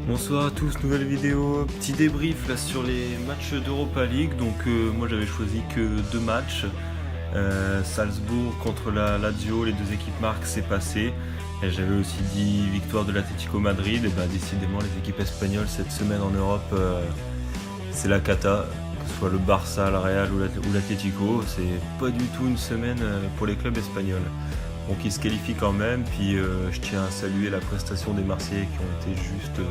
Bonsoir à tous, nouvelle vidéo, petit débrief là sur les matchs d'Europa League. Donc moi j'avais choisi que deux matchs. Salzbourg contre la Lazio, les deux équipes marquent, c'est passé. Et j'avais aussi dit victoire de l'Atlético Madrid. Et bah décidément les équipes espagnoles cette semaine en Europe, c'est la cata. Que ce soit le Barça, le Real ou l'Atlético, c'est pas du tout une semaine pour les clubs espagnols. Donc ils se qualifient quand même, puis je tiens à saluer la prestation des Marseillais qui ont été juste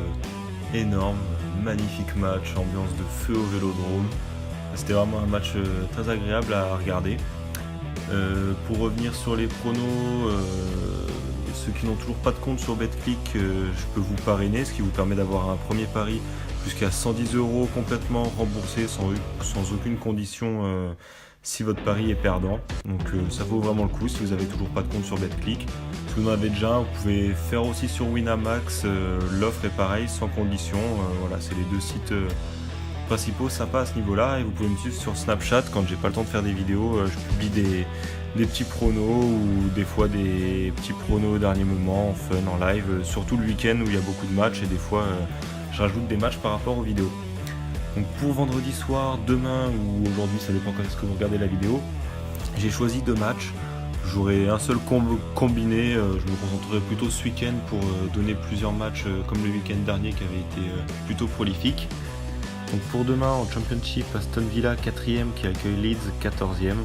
énormes. Magnifique match, ambiance de feu au Vélodrome. C'était vraiment un match très agréable à regarder. Pour revenir sur les pronos, ceux qui n'ont toujours pas de compte sur Betclic, je peux vous parrainer, ce qui vous permet d'avoir un premier pari jusqu'à 110 € complètement remboursé sans aucune condition si votre pari est perdant. Donc ça vaut vraiment le coup si vous n'avez toujours pas de compte sur Betclic. Si vous en avez déjà un, vous pouvez faire aussi sur Winamax, l'offre est pareil, sans condition. Voilà, c'est les deux sites principaux sympas à ce niveau-là. Et vous pouvez me suivre sur Snapchat quand j'ai pas le temps de faire des vidéos. Je publie des petits pronos ou des fois des petits pronos au dernier moment, en fun, en live, surtout le week-end où il y a beaucoup de matchs et des fois je rajoute des matchs par rapport aux vidéos. Donc pour vendredi soir, demain ou aujourd'hui, ça dépend quand est-ce que vous regardez la vidéo, j'ai choisi deux matchs. J'aurai un seul combiné, je me concentrerai plutôt ce week-end pour donner plusieurs matchs comme le week-end dernier qui avait été plutôt prolifique. Donc pour demain en Championship, Aston Villa 4ème qui accueille Leeds 14ème.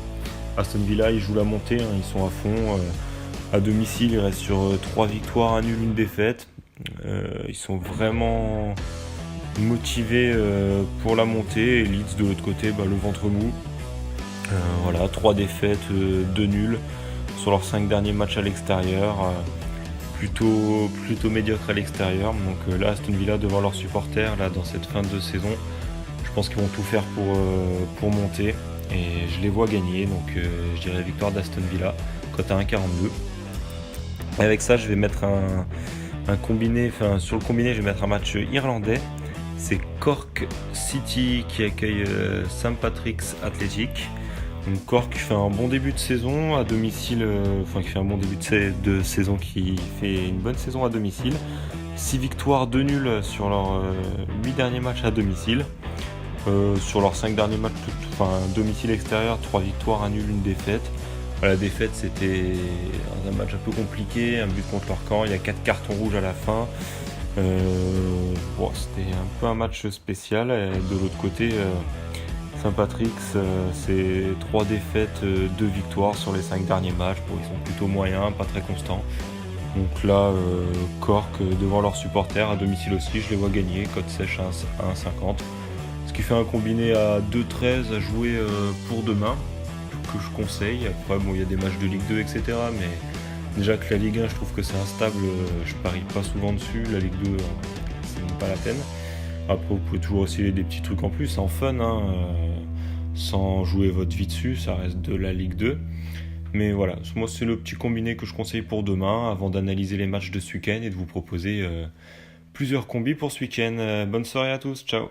Aston Villa ils jouent la montée, ils sont à fond. À domicile ils restent sur 3 victoires, un nul, une défaite. Ils sont vraiment motivés pour la montée. Et Leeds de l'autre côté, le ventre mou. Voilà, 3 défaites, 2 nuls sur leurs 5 derniers matchs à l'extérieur. Plutôt médiocre à l'extérieur. Donc là, Aston Villa devant leurs supporters là, dans cette fin de saison, je pense qu'ils vont tout faire pour monter. Et je les vois gagner. Donc je dirais victoire d'Aston Villa, cote à 1,42. Et avec ça, je vais mettre un combiné. Enfin, sur le combiné, je vais mettre un match irlandais. C'est Cork City qui accueille St Patrick's Athletic. Donc Cork fait un bon début de saison à domicile, qui fait un bon début de saison, qui fait une bonne saison à domicile. 6 victoires, 2 nuls sur leurs 8 derniers matchs à domicile. Sur leurs 5 derniers matchs, domicile extérieur, 3 victoires, 1 nul, une défaite. La défaite, c'était un match un peu compliqué, un but contre leur camp, il y a 4 cartons rouges à la fin. C'était un peu un match spécial. Et de l'autre côté, Saint-Patrick's, c'est 3 défaites, 2 victoires sur les 5 derniers matchs. Ils sont plutôt moyens, pas très constants. Donc là, Cork devant leurs supporters, à domicile aussi, je les vois gagner, cote sèche à 1,50. Ce qui fait un combiné à 2,13 à jouer pour demain, que je conseille. Après, il y a des matchs de Ligue 2, etc. Mais déjà que la Ligue 1, je trouve que c'est instable, je parie pas souvent dessus. La Ligue 2, c'est même pas la peine. Après, vous pouvez toujours essayer des petits trucs en plus, en fun, sans jouer votre vie dessus, ça reste de la Ligue 2. Mais voilà, moi c'est le petit combiné que je conseille pour demain, avant d'analyser les matchs de ce week-end et de vous proposer plusieurs combis pour ce week-end. Bonne soirée à tous, ciao.